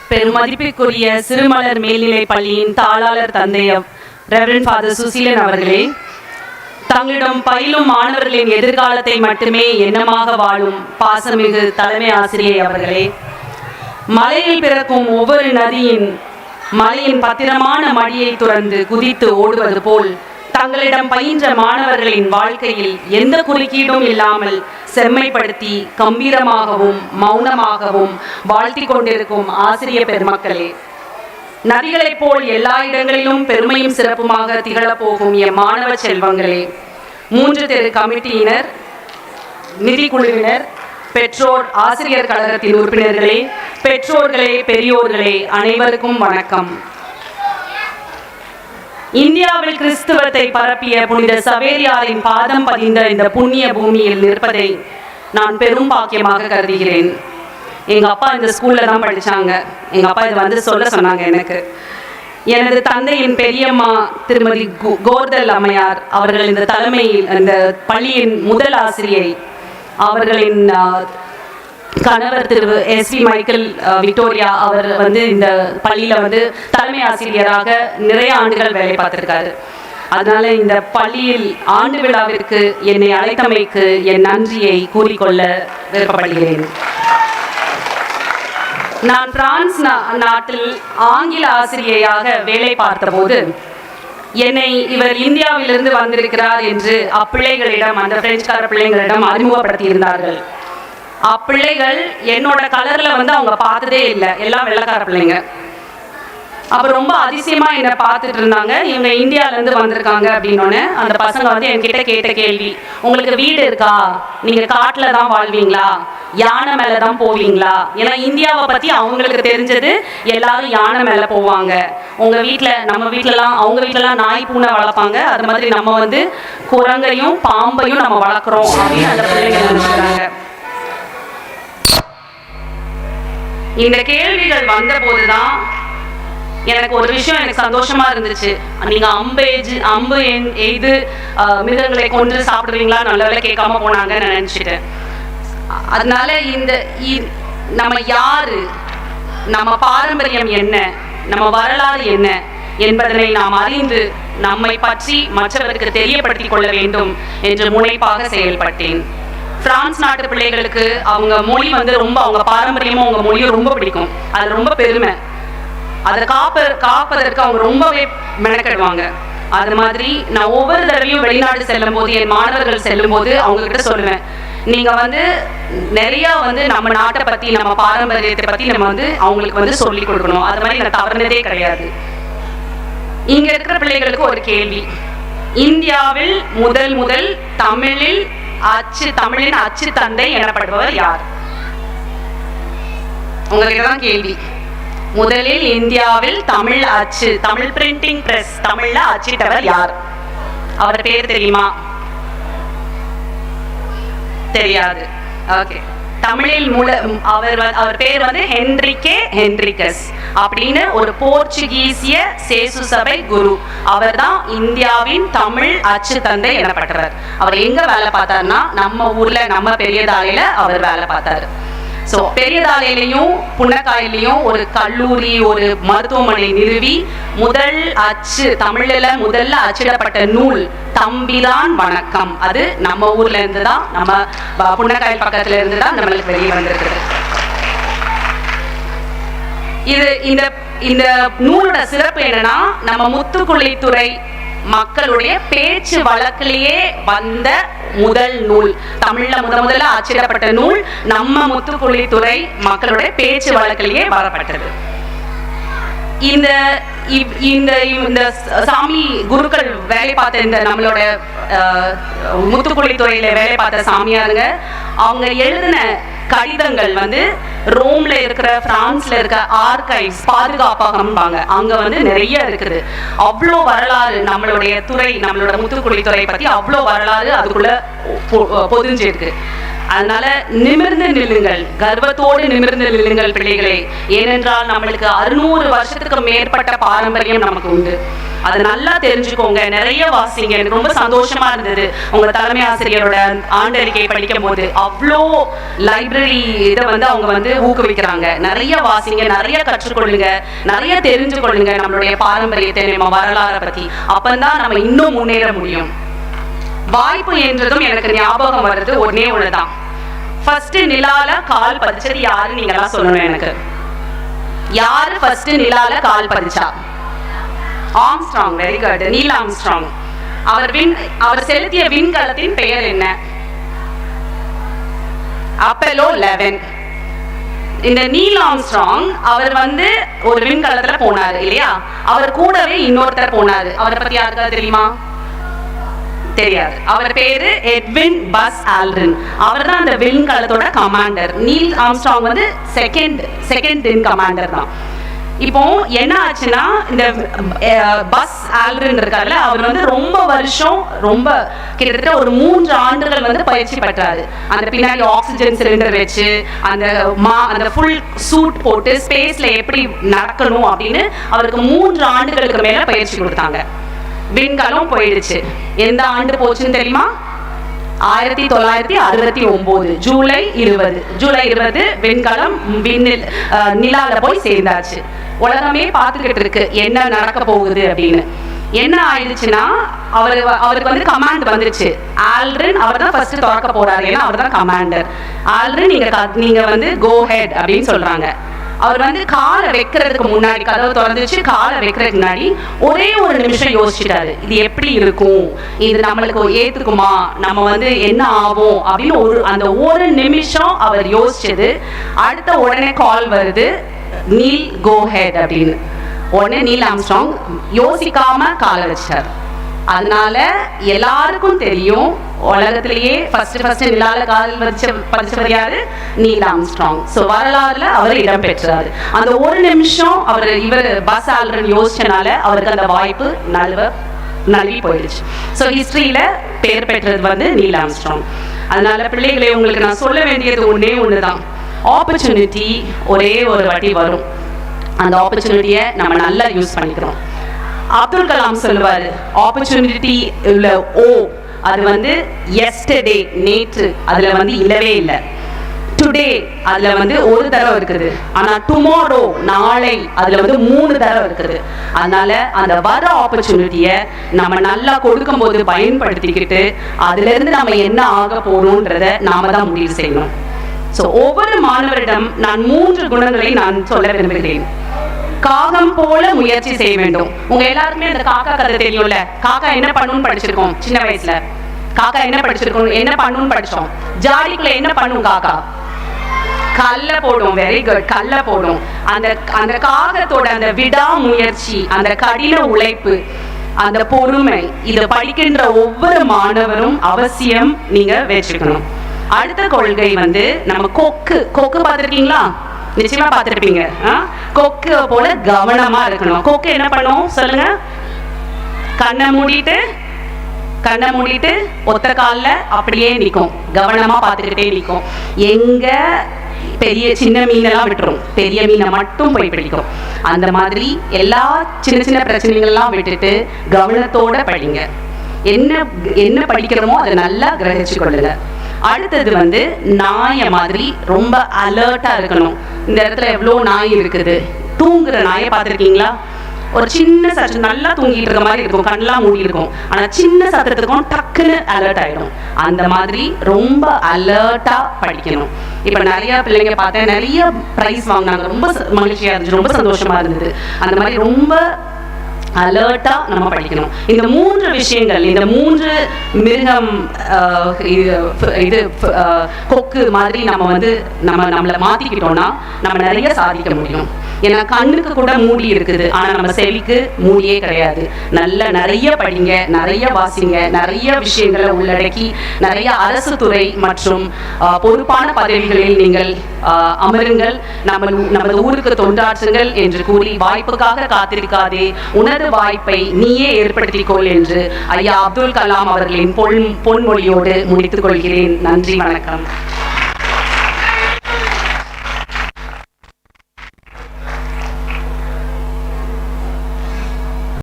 பெருமதிப்பிற்குரிய சிறுமலர் மேல்நிலைப் பள்ளியின் தாளாளர் தந்தை ரெவரண்ட் ஃபாதர் சுசீலன் அவர்களே, தங்களிடம் பயிலும் மாணவர்களின் எதிர்காலத்தை மட்டுமே எண்ணமாக வாழும் பாசமிகு தலைமை ஆசிரியை அவர்களே, மலையில் பிறக்கும் ஒவ்வொரு நதியின் மலையின் பத்திரமான மடியை துறந்து குதித்து ஓடுவது போல் தங்களிடம் பயின்ற மாணவர்களின் வாழ்க்கையில் எந்த குறுக்கீடும் இல்லாமல் செம்மைப்படுத்தி கம்பீரமாகவும் மௌனமாகவும் வாழ்த்தி கொண்டிருக்கும் ஆசிரியர் பெருமக்களே, நதிகளைப் போல் எல்லா இடங்களிலும் பெருமையும் சிறப்புமாக திகழப்போகும் எம் மாணவ செல்வங்களே, 3 தெரு கமிட்டியினர், நிதிக்குழுவினர், பெற்றோர், ஆசிரியர் கழகத்தின் உறுப்பினர்களே, பெற்றோர்களே, பெரியோர்களே, அனைவருக்கும் வணக்கம். இந்தியாவில் கிறிஸ்துவத்தை பரப்பிய புனித சவேரியாரின் பாதம் பதிந்த இந்த புண்ணிய பூமியில் நிற்பதை நான் பெரும் பாக்கியமாக கருதுகிறேன். எங்கள் அப்பா இந்த ஸ்கூலில் தான் படித்தாங்க. எங்கள் அப்பா இது சொல்ல சொன்னாங்க எனக்கு. எனது தந்தையின் பெரியம்மா திருமதி கோர்தல் அம்மையார் அவர்கள் இந்த தலைமையில் இந்த பள்ளியின் முதல் ஆசிரியை, அவர்களின் கணவர் திரு எஸ்வி மைக்கேல் விக்டோரியா அவர் இந்த பள்ளியில் தலைமை ஆசிரியராக நிறைய ஆண்டுகள் வேலை பார்த்திருக்காரு. அதனால இந்த பள்ளியில் ஆண்டு விழாவிற்கு என்னை அழைத்தமைக்கு என் நன்றியை கூறிக்கொள்ள விருப்பப்படுகிறேன். நான் பிரான்ஸ் நாட்டில் ஆங்கில ஆசிரியையாக வேலை பார்த்தபோது என்னை இவர் இந்தியாவிலிருந்து வந்திருக்கிறார் என்று அப்பிள்ளைகளிடம், அந்த பிரெஞ்சுக்கார பிள்ளைகளிடம் அறிமுகப்படுத்தி இருந்தார்கள். அப்பிள்ளைகள் என்னோட கலர்ல அவங்க பார்த்ததே இல்லை, எல்லாம் வெள்ளைக்கார பிள்ளைங்க. அப்போ ரொம்ப அதிசயமா என்னை பார்த்துட்டு இருந்தாங்க. இவங்க இந்தியாவிலேருந்து வந்திருக்காங்க அப்படின்னோடனே அந்த பசங்க என்கிட்ட கேட்ட கேள்வி, உங்களுக்கு வீடு இருக்கா, நீங்க காட்டுல தான் வாழ்வீங்களா, யானை மேலே தான் போவீங்களா? ஏன்னா இந்தியாவை பற்றி அவங்களுக்கு தெரிஞ்சது எல்லாரும் யானை மேலே போவாங்க. உங்கள் வீட்டில், நம்ம வீட்டிலலாம், அவங்க வீட்டிலலாம் நாய் பூனை வளர்ப்பாங்க, அது மாதிரி நம்ம குரங்கையும் பாம்பையும் நம்ம வளர்க்குறோம் அப்படின்னு அந்த பிள்ளைங்க நினைச்சுக்கிறாங்க. இந்த கேள்விகள் வந்த போதுதான் எனக்கு ஒரு விஷயம் எனக்கு சந்தோஷமா இருந்துச்சு. நீங்க அம்பு எய்து மிருகங்களை கொன்று சாப்பிடுவீங்களா, நல்ல வேலை கேட்காம போனாங்கன்னு நினைச்சிட்டேன். அதனால நம்ம யாரு, நம்ம பாரம்பரியம் என்ன, நம்ம வரலாறு என்ன என்பதனை நாம் அறிந்து நம்மை பற்றி மற்றவருக்கு தெரியப்படுத்திக் கொள்ள வேண்டும் என்று முனைப்பாக செயல்பட்டேன். பிரான்ஸ் நாட்டு பிள்ளைகளுக்கு அவங்க மொழி ரொம்ப, அவங்க பாரம்பரியமும் அவங்க மொழியும் ரொம்ப பிடிக்கும். அது ரொம்ப பெருமை. அதை காப்பதற்கு அவங்க ரொம்பவே மெனக்கெடுவாங்க. அது மாதிரி நான் ஒவ்வொரு தடவையும் வெளிநாடு செல்லும் போது, என் மாணவர்கள் செல்லும் போது அவங்க கிட்ட சொல்லுவேன், நீங்க நிறைய நம்ம நாட்டை பத்தி, நம்ம பாரம்பரியத்தை பத்தி நம்ம அவங்களுக்கு சொல்லி கொடுக்கணும். அது மாதிரி நான் தவறுனதே கிடையாது. இங்க இருக்கிற பிள்ளைகளுக்கு ஒரு கேள்வி, இந்தியாவில் முதல் தமிழின் அச்சு தந்தை எனப்படுபவர் யார்? உங்ககிட்ட தான் கேள்வி. முதலில் இந்தியாவில் தமிழ் பிரிண்டிங் பிரஸ், தமிழ்ல அச்சிட்டவர் யார்? அவர் பேர் தெரியுமா? தெரியாது. ஓகே. தமிழில் அவர் பேர் ஹென்ரிகஸ் அப்படின்னு ஒரு போர்ச்சுகீசிய சேசு சபை குரு. அவர் தான் இந்தியாவின் தமிழ் அச்சு தந்தை எனப்பட்டவர். அவர் எங்க வேலை பார்த்தாருன்னா, நம்ம ஊர்ல, நம்ம பெரியதாலையில அவர் வேலை பார்த்தாரு. ஸோ பெரியதாலையிலையும் புன்னக்காயிலையும் ஒரு கல்லூரி, ஒரு மருத்துவமனை நிறுவி தமிழ்ல முதல்ல அச்சிடப்பட்ட நூல் தம்பிதான் வணக்கம். அது நம்ம ஊர்ல இருந்து தான், நம்ம புன்னக்காயில் பக்கத்துல இருந்து தான் நம்மளுக்கு வெளியே வந்திருக்குது. இந்த நூலோட சிறப்பு என்னன்னா, நம்ம முத்துக்குளித்துறை மக்களுடைய பேச்சு வழக்கிலேயே வந்த முதல் நூல், தமிழ்ல முதல்ல அச்சிடப்பட்ட நூல் நம்ம முத்துக்குளித்துறை மக்களுடைய பேச்சு வழக்கிலேயே வரப்பட்டது. இந்த சாமி குருக்கள் வேலை பார்த்த நம்மளோட முத்துக்குளித்துறையில வேலை பார்த்த சாமியாருங்க, அவங்க எழுதின கடிதங்கள் ரோம்ல இருக்கிற, பிரான்ஸ்ல இருக்க ஆர்கைவ்ஸ், பாதுகாப்பகம்பாங்க, அங்க நிறைய இருக்குது. அவ்வளோ வரலாறு நம்மளுடைய துறை, நம்மளோட முத்துக்குளித்துறை பத்தி அவ்வளோ வரலாறு அதுக்குள்ள பொதிஞ்சு இருக்கு. அதனால நிமிர்ந்து நில்லுங்கள், கர்வத்தோடு நிமிர்ந்து நில்லுங்கள் பிள்ளைகளே. ஏனென்றால் நம்மளுக்கு 600 வருஷத்துக்கு மேற்பட்ட பாரம்பரியம் நமக்கு உண்டு. அதை நல்லா தெரிஞ்சுக்கோங்க, நிறைய வாசிங்க. எனக்கு ரொம்ப சந்தோஷமா இருந்தது உங்க தலைமை ஆசிரியரோட ஆண்டறிக்கை படிக்கும் போது. அவ்வளோ லைப்ரரி இதை வந்து அவங்க வந்து ஊக்குவிக்கிறாங்க. நிறைய வாசிங்க, நிறைய கற்றுக்கொள்ளுங்க, நிறைய தெரிஞ்சு கொள்ளுங்க நம்மளுடைய பாரம்பரியத்தை, நம்ம வரலாறை பத்தி. அப்பந்தான் நம்ம இன்னும் முன்னேற முடியும். வாய்ப்பு என்றதும் எனக்கு ஞாபகம் வருது ஒன்னே ஒண்ணுதான். ஃபர்ஸ்ட் நிலால கால் பதிச்சது யாரு நீங்க எல்லாம் சொல்லணும் எனக்கு. யாரு ஃபர்ஸ்ட் நிலால கால் பதிச்சா? Armstrong. Very good. Neil Armstrong. அவர் செலுத்திய விண்கலத்தின் பெயர் என்ன? அப்போலோ 11. இந்த நீல் ஆம்ஸ்ட்ராங் அவர் வந்து ஒரு விண்கலத்துல போனாரு இல்லையா? அவர் கூடவே இன்னொருத்தர் போனாரு. அவரை பத்தி யாருக்காவது தெரியுமா? தெரியாது. அவர் பேரு எட்வின் பஸ் ஆல்ட்ரின். அவர் தான் அந்த விண்கலத்தோட கமாண்டர். நீல் ஆம்ஸ்ட்ராங் வந்து செகண்ட் இன் கமாண்டர் தான். இப்போ என்ன ஆச்சுன்னா, இந்த பஸ் ஆல்ட்ரின் இருக்காருல்ல, அவர் வந்து ரொம்ப வருஷம், ரொம்ப கிட்டத்தட்ட ஒரு 3 ஆண்டுகள் வந்து பயிற்சி பெற்றாரு. அந்த பின்னாடி ஆக்சிஜன் சிலிண்டர் வச்சு அந்த ஃபுல் சூட் போட்டு ஸ்பேஸ்ல எப்படி நடக்கணும் அப்படின்னு அவருக்கு 3 ஆண்டுகளுக்கு மேல பயிற்சி கொடுத்தாங்க. விண்கலம் போயிடுச்சு. எந்த ஆண்டு போச்சுன்னு தெரியுமா? 1969 ஜூலை 20 விண்கலம் நிலால போய் சேர்ந்தாச்சு. உலகமே பார்த்துக்கிட்டு இருக்கு என்ன நடக்க போகுது அப்படின்னு. என்ன ஆயிடுச்சுன்னா, அவருக்கு வந்து கமாண்ட் வந்துருச்சு. ஆல்ட்ரின் அவர் தான் ஃபர்ஸ்ட் திறக்க போறாரு, ஏன்னா அவர் தான் கமாண்டர். ஆல்ட்ரின் நீங்க வந்து கோ ஹெட் அப்படின்னு சொல்றாங்க. அவர் வந்து காலை வைக்கிறதுக்கு முன்னாடி, கதவு திறந்துச்சு, காலை வைக்கிறதுக்கு முன்னாடி ஒரே ஒரு நிமிஷம் யோசிச்சுட்டாரு. இது எப்படி இருக்கும், இது நம்மளுக்கு ஏத்துக்குமா, நம்ம வந்து என்ன ஆகும் அப்படின்னு அந்த ஒரு நிமிஷம் அவர் யோசிச்சது. அடுத்த உடனே கால் வருது, நீல் கோ ஹெட் அப்படின்னு. உடனே நீல் ஆம்ஸ்ட்ராங் யோசிக்காம காலை வச்சார். அதனால எல்லாருக்கும் தெரியும், உலகத்திலேயே ஃபர்ஸ்ட் நிலால கால் பதிச்சவர் யாரு? Neil Armstrong. ஸோ வரலாறுல அவர் இடம் பெற்றாரு. அந்த ஒரு நிமிஷம் இவர் பஸ் ஆல்ட்ரின் யோசிச்சனால அவருக்கு அந்த வாய்ப்பு நழுவி போயிடுச்சு. ஸோ ஹிஸ்டரியில பேர் பெற்றது வந்து நீல் ஆம்ஸ்ட்ராங். அதனால பிள்ளைகளே, உங்களுக்கு நான் சொல்ல வேண்டியது ஒண்ணுதான். ஆப்பர்ச்சுனிட்டி ஒரே ஒரு வாட்டி வரும். அந்த ஆப்பர்ச்சுனிட்டியை நம்ம நல்லா யூஸ் பண்ணிக்கிறோம். அப்துல் கலாம் சொல்லுவாரு, ஆப்பர்ச்சுனிட்டி உள்ள அது வந்து எஸ்டர்டே, நேற்று, அதுல வந்து இல்லவே இல்லை. டுடே அதுல வந்து ஒரு தடவை இருக்குது. ஆனா டுமாரோ, நாளை, அதுல வந்து 3 தடவை இருக்குது. அதனால அந்த வர ஆப்பர்ச்சுனிட்டியை நம்ம நல்லா கொடுக்கும் போது பயன்படுத்திக்கிட்டு அதுல இருந்து நம்ம என்ன ஆக போறோம்ன்றத நாம தான் முடிவு செய்யணும். ஸோ ஒவ்வொரு மாணவரிடம் நான் 3 குணங்களை நான் சொல்ல விரும்புகிறேன். காகம் போல முயற்சி செய்ய வேண்டும். உங்க எல்லாருக்குமே அந்த காக்கா கதை தெரியும்ல. காக்கா என்ன பண்ணுன்னு படிச்சிருக்கோம் சின்ன வயசுல. காக்கா என்ன படிச்சிருக்கோம், என்ன பண்ணுன்னு படிச்சோம். ஜாடிக்குள்ள என்ன பண்ணும் காக்கா? கல்ல போடும். Very good. கல்ல போடும். அந்த காகத்தோட அந்த விடாமுயற்சி, அந்த கடின உழைப்பு, அந்த பொறுமை, இதை படிக்கின்ற ஒவ்வொரு மாணவரும் அவசியம் நீங்க வச்சுக்கணும். அடுத்த கொள்கை வந்து நம்ம கொக்கு பார்த்திருக்கீங்களா? நிச்சயமா பார்த்திருப்பீங்க. கொக்கு போல கவனமா இருக்கணும். கொக்கு என்ன பண்ணும் சொல்லுங்க? கண்ணை மூடிட்டு ஒத்த கால்ல அப்படியே நிற்கும். கவனமா பார்த்துக்கிட்டே நிற்கும். எங்க சின்ன மீனெல்லாம் விட்டுரும், பெரிய மீனை மட்டும் போய் பிடிக்கும். அந்த மாதிரி எல்லா சின்ன பிரச்சனைகள்லாம் விட்டுட்டு கவனத்தோட படிங்க. என்ன படிக்கிறோமோ அதை நல்லா கிரகிச்சு கொள்ளுங்க. அடுத்தது வந்து நாயை மாதிரி ரொம்ப அலர்ட்டா இருக்கணும். இந்த இடத்துல எவ்வளோ நாய் இருக்குது. தூங்குற நாயை பார்த்துருக்கீங்களா? ஒரு சின்ன சத்தம் நல்லா தூங்கிட்டு இருக்க மாதிரி இருக்கும், கண்ணெல்லாம் மூடி இருக்கும். ஆனா சின்ன சத்தத்துக்கும் டக்குன்னு அலர்ட் ஆயிடும். அந்த மாதிரி ரொம்ப அலர்ட்டா படிக்கணும். இப்ப நிறைய பிள்ளைங்க பார்த்தேன், நிறைய பிரைஸ் வாங்கினாங்க. ரொம்ப மகிழ்ச்சியா இருந்துச்சு, ரொம்ப சந்தோஷமா இருந்தது. அந்த மாதிரி ரொம்ப அலர்ட்டா நம்ம படிக்கணும். இந்த 3 விஷயங்கள், இந்த 3 மிருகம், இது கொக்கு மாதிரி நம்ம வந்து நம்மளை மாத்திக்கிட்டோம்னா நம்ம நிறைய சாதிக்க முடியும். ஏன்னா கண்ணுக்கு கூட மூடி இருக்குது, ஆனா நம்ம செவிக்கு மூடியே கிடையாது. நிறைய படிங்க, நிறைய வாசிங்க, நிறைய விஷயங்களை உள்ளடக்கி நிறைய அரசு துறை மற்றும் பொறுப்பான பதவிகளில் நீங்கள் அமருங்கள். நமது ஊருக்கு தொண்டாற்றுங்கள் என்று கூறி, வாய்ப்புக்காக காத்திருக்காதே, உனது வாய்ப்பை நீயே ஏற்படுத்திக்கொள் என்று ஐயா அப்துல் கலாம் அவர்களின் பொன்மொழியோடு முடித்துக் கொள்கிறேன். நன்றி, வணக்கம்.